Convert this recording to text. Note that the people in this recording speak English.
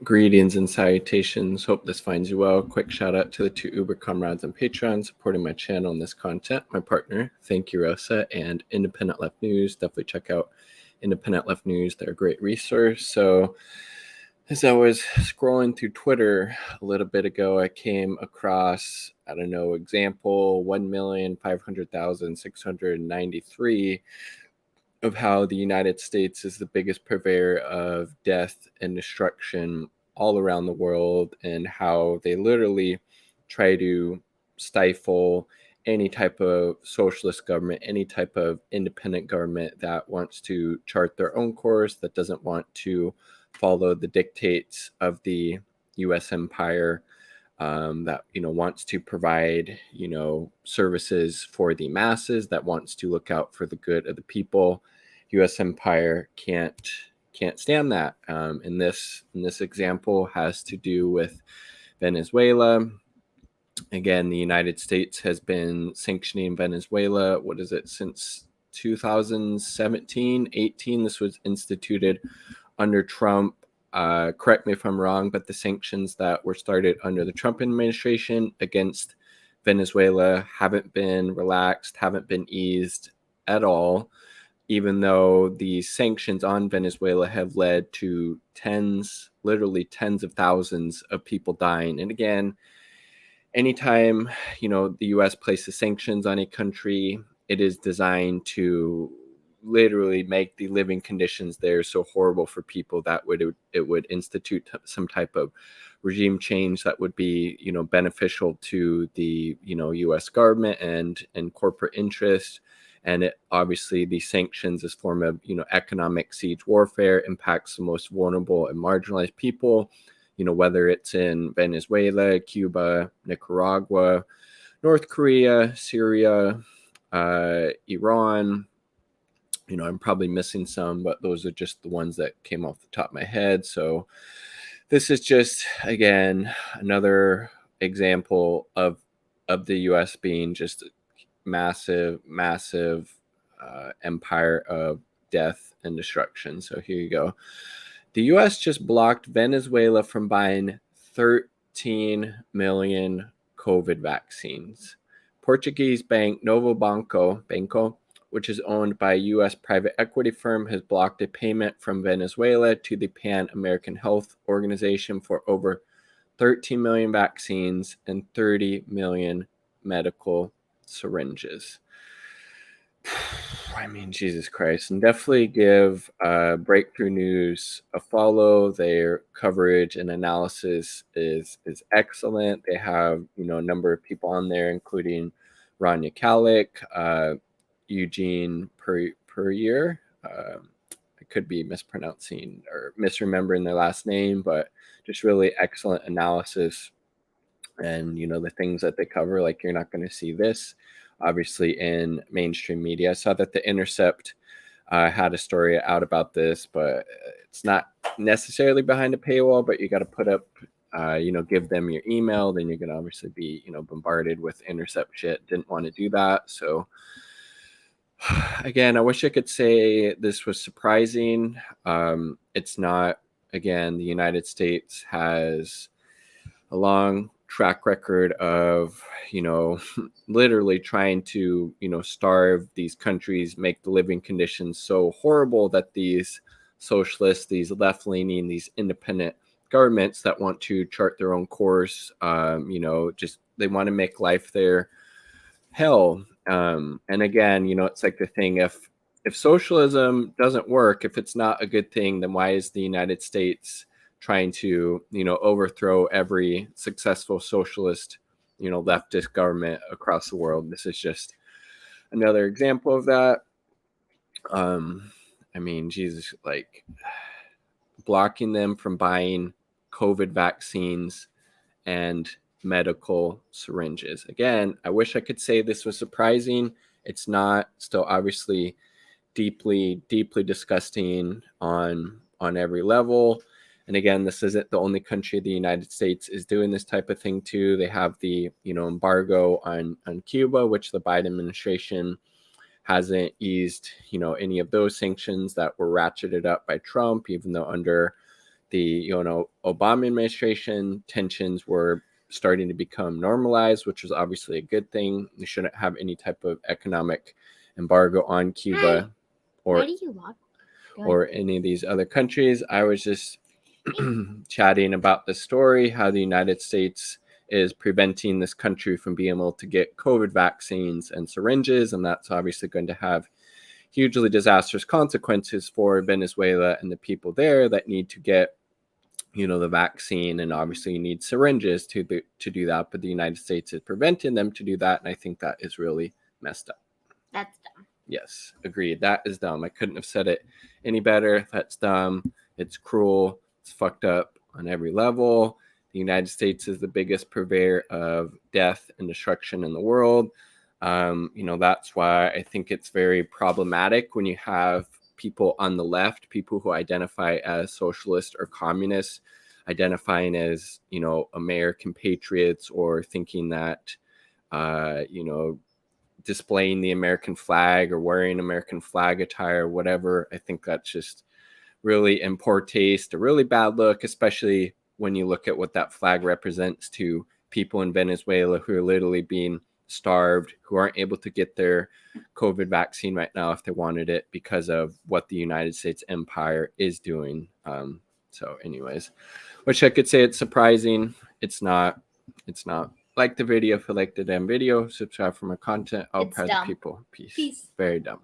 Greetings and salutations. Hope this finds you well. Quick shout out to the two Uber comrades and Patreon supporting my channel and this content. My partner, Thank You Rosa, and Independent Left News. Definitely check out Independent Left News. They're a great resource. So, as I was scrolling through Twitter a little bit ago, I came across, example 1,500,693 of how the United States is the biggest purveyor of death and destruction all around the world, and how they literally try to stifle any type of socialist government, any type of independent government that wants to chart their own course, that doesn't want to follow the dictates of the US empire, that wants to provide services for the masses, that wants to look out for the good of the people. U.S. empire can't stand that. And this example has to do with Venezuela. Again, the United States has been sanctioning Venezuela. What is it, since 2017, 18? This was instituted under Trump. Correct me if I'm wrong, but the sanctions that were started under the Trump administration against Venezuela haven't been relaxed, haven't been eased at all, even though the sanctions on Venezuela have led to literally tens of thousands of people dying. And again, anytime the US places sanctions on a country, it is designed to literally make the living conditions there so horrible for people that it would institute some type of regime change that would be beneficial to the US government and corporate interests. And it obviously, the sanctions as form of economic siege warfare impacts the most vulnerable and marginalized people, whether it's in Venezuela, Cuba, Nicaragua, North Korea, Syria, Iran. I'm probably missing some, but those are just the ones that came off the top of my head. So this is just, again, another example of the US being just a massive empire of death and destruction. So here you go. The US just blocked Venezuela from buying 13 million COVID vaccines. Portuguese bank Novo Banco, which is owned by a U.S. private equity firm, has blocked a payment from Venezuela to the Pan American Health Organization for over 13 million vaccines and 30 million medical syringes. I mean, Jesus Christ. And definitely give Breakthrough News a follow. Their coverage and analysis is excellent. They have a number of people on there, including Rania Kalik, Eugene Purveyor. I could be mispronouncing or misremembering their last name, but just really excellent analysis. And the things that they cover, like, you're not going to see this obviously in mainstream media. I saw that The Intercept had a story out about this, but it's not necessarily behind a paywall, but you got to put up, give them your email, then you're going to obviously be, bombarded with Intercept shit. Didn't want to do that. So again, I wish I could say this was surprising. It's not. Again, the United States has a long track record of, literally trying to, starve these countries, make the living conditions so horrible that these socialists, these left-leaning, these independent governments that want to chart their own course, just they want to make life there hell. And again, it's like the thing, if socialism doesn't work, if it's not a good thing, then why is the United States trying to, overthrow every successful socialist, leftist government across the world? This is just another example of that. I mean, Jesus, like, blocking them from buying COVID vaccines and medical syringes. Again, I wish I could say this was surprising. It's not. Still obviously deeply disgusting on every level. And again, this isn't the only country the United States is doing this type of thing to. They have the embargo on Cuba, which the Biden administration hasn't eased any of those sanctions that were ratcheted up by Trump, even though under the Obama administration, tensions were starting to become normalized, which was obviously a good thing. We shouldn't have any type of economic embargo on Cuba or any of these other countries. I was just chatting about the story, how the United States is preventing this country from being able to get COVID vaccines and syringes, and that's obviously going to have hugely disastrous consequences for Venezuela and the people there that need to get the vaccine, and obviously you need syringes to do that, but the United States is preventing them to do that, and I think that is really messed up. That's dumb. Yes, agreed. That is dumb. I couldn't have said it any better. That's dumb. It's cruel. It's fucked up on every level. The United States is the biggest purveyor of death and destruction in the world. That's why I think it's very problematic when you have people on the left, people who identify as socialist or communist, identifying as, American patriots, or thinking that, displaying the American flag or wearing American flag attire or whatever. I think that's just really in poor taste, a really bad look, especially when you look at what that flag represents to people in Venezuela who are literally being starved, who aren't able to get their COVID vaccine right now if they wanted it because of what the United States empire is doing. So anyways, wish I could say it's surprising. It's not. Like the video if you like the damn video. Subscribe for more content. I'll proud the people. Peace. Very dumb.